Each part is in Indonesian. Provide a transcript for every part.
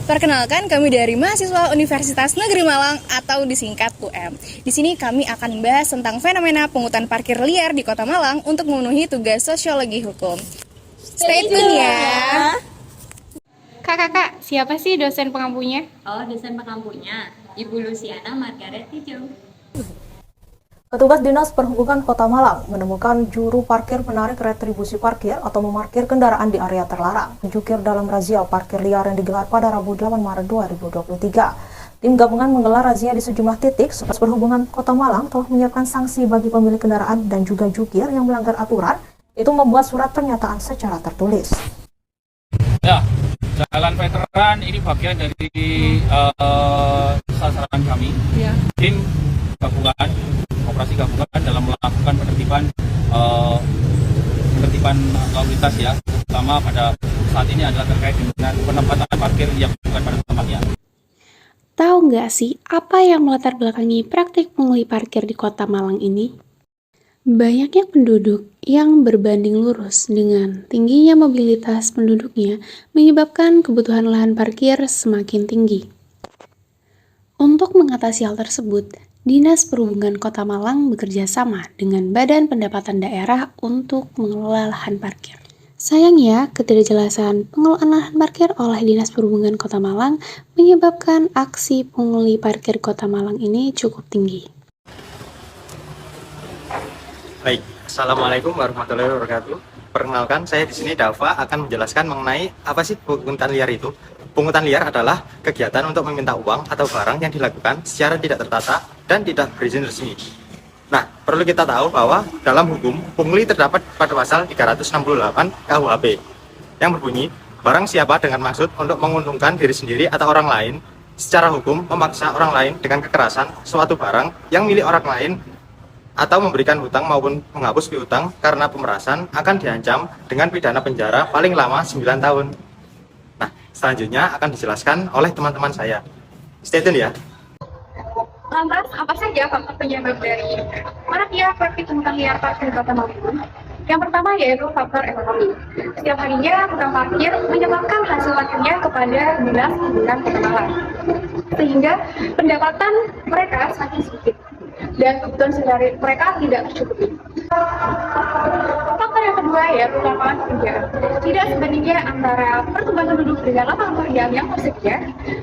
Perkenalkan, kami dari mahasiswa Universitas Negeri Malang atau disingkat UM. Di sini kami akan membahas tentang fenomena pungutan parkir liar di Kota Malang untuk memenuhi tugas sosiologi hukum. Stay tune ya. Kak, siapa sih dosen pengampunya? Oh, dosen pengampunya Ibu Luciana Margaret Tijo. Petugas Dinas Perhubungan Kota Malang menemukan juru parkir menarik retribusi parkir atau memarkir kendaraan di area terlarang. Jukir dalam razia parkir liar yang digelar pada Rabu 8 Maret 2023. Tim gabungan menggelar razia di sejumlah titik. Dinas Perhubungan Kota Malang telah menyiapkan sanksi bagi pemilik kendaraan dan juga jukir yang melanggar aturan, itu membuat surat pernyataan secara tertulis. Ya, Jalan Veteran ini bagian dari sasaran kami. Ya. Tim gabungan, operasi gabungan dalam melakukan penertiban lalu lintas ya, terutama pada saat ini adalah terkait dengan penempatan parkir yang bukan pada tempatnya. Tahu nggak sih apa yang melatar belakangi praktik pungli parkir di Kota Malang ini? Banyaknya penduduk yang berbanding lurus dengan tingginya mobilitas penduduknya menyebabkan kebutuhan lahan parkir semakin tinggi. Untuk mengatasi hal tersebut, Dinas Perhubungan Kota Malang bekerja sama dengan Badan Pendapatan Daerah untuk mengelola lahan parkir. Sayangnya, ketidakjelasan pengelolaan lahan parkir oleh Dinas Perhubungan Kota Malang menyebabkan aksi pungli parkir Kota Malang ini cukup tinggi. Baik, Assalamualaikum warahmatullahi wabarakatuh. Perkenalkan, saya di sini Dava akan menjelaskan mengenai apa sih pungutan liar itu. Pungutan liar adalah kegiatan untuk meminta uang atau barang yang dilakukan secara tidak tertata dan tidak berizin resmi. Nah, perlu kita tahu bahwa dalam hukum, pungli terdapat pada pasal 368 KUHP yang berbunyi, barang siapa dengan maksud untuk menguntungkan diri sendiri atau orang lain, secara hukum memaksa orang lain dengan kekerasan suatu barang yang milik orang lain atau memberikan hutang maupun menghapus piutang karena pemerasan akan diancam dengan pidana penjara paling lama 9 tahun. Nah, selanjutnya akan dijelaskan oleh teman-teman saya. Stay tune ya. Lantas, apa saja faktor penyebab dari maraknya praktik pungutan liar parkir di Kota Malang? Yang pertama yaitu faktor ekonomi. Setiap harinya tukang parkir menyebabkan hasil parkirnya kepada Dinas Perhubungan Kota Malang, sehingga pendapatan mereka semakin sedikit dan kebutuhan sehari mereka tidak tercukupi. Faktor yang kedua yaitu lapangan pekerjaan. Tidak sebandingnya antara pertumbuhan penduduk dengan lapangan pekerjaan yang tersedia,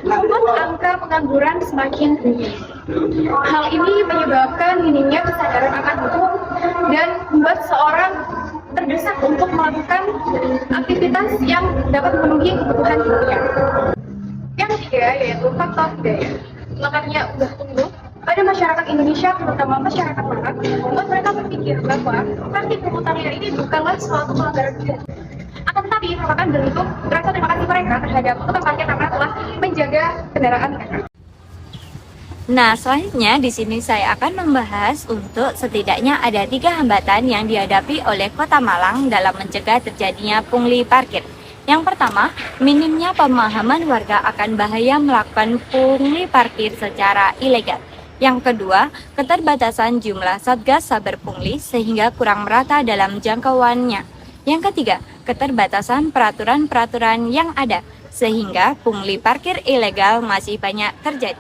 membuat angka pengangguran semakin tinggi. Hal ini menyebabkan minimnya kesadaran akan hukum dan membuat seorang terdesak untuk melakukan aktivitas yang dapat memenuhi kebutuhan hidupnya. Yang ketiga yaitu faktor budaya. Lekatnya udah tumbuh pada masyarakat Indonesia, terutama masyarakat Malang, membuat mereka berpikir bahwa praktik pungutan liar ini bukanlah suatu pelanggaran pidana. Akan tetapi merupakan bentuk rasa terima kasih mereka terhadap tukang parkir karena telah menjaga kendaraan mereka. Nah, selanjutnya di sini saya akan membahas untuk setidaknya ada 3 hambatan yang dihadapi oleh Kota Malang dalam mencegah terjadinya pungli parkir. Yang pertama, minimnya pemahaman warga akan bahaya melakukan pungli parkir secara ilegal. Yang kedua, keterbatasan jumlah satgas saber pungli sehingga kurang merata dalam jangkauannya. Yang ketiga, keterbatasan peraturan-peraturan yang ada sehingga pungli parkir ilegal masih banyak terjadi.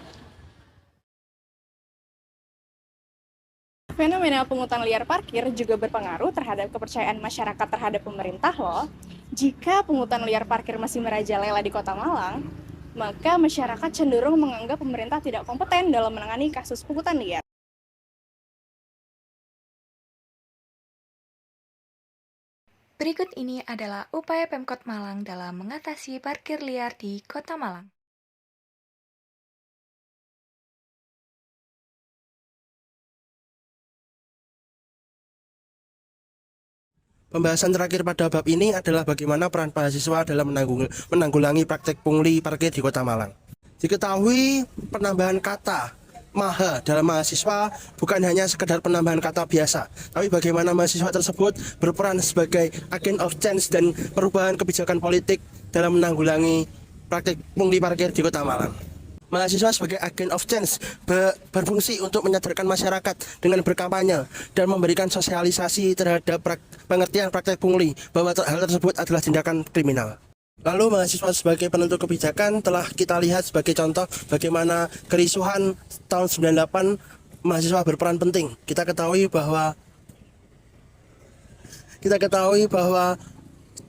Fenomena pungutan liar parkir juga berpengaruh terhadap kepercayaan masyarakat terhadap pemerintah loh. Jika pungutan liar parkir masih merajalela di Kota Malang, maka masyarakat cenderung menganggap pemerintah tidak kompeten dalam menangani kasus pungutan liar. Berikut ini adalah upaya Pemkot Malang dalam mengatasi parkir liar di Kota Malang. Pembahasan terakhir pada bab ini adalah bagaimana peran mahasiswa dalam menanggulangi praktek pungli parkir di Kota Malang. Diketahui penambahan kata MAHA dalam mahasiswa bukan hanya sekedar penambahan kata biasa, tapi bagaimana mahasiswa tersebut berperan sebagai agent of change dan perubahan kebijakan politik dalam menanggulangi praktik pungli parkir di Kota Malang. Mahasiswa sebagai agent of change berfungsi untuk menyadarkan masyarakat dengan berkampanye dan memberikan sosialisasi terhadap pengertian praktik pungli bahwa hal tersebut adalah tindakan kriminal. Lalu mahasiswa sebagai penentu kebijakan telah kita lihat sebagai contoh bagaimana kerusuhan tahun 98 mahasiswa berperan penting. Kita ketahui bahwa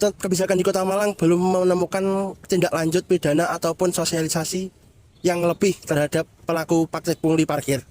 kebijakan di Kota Malang belum menemukan tindak lanjut pidana ataupun sosialisasi yang lebih terhadap pelaku praktik pungli parkir.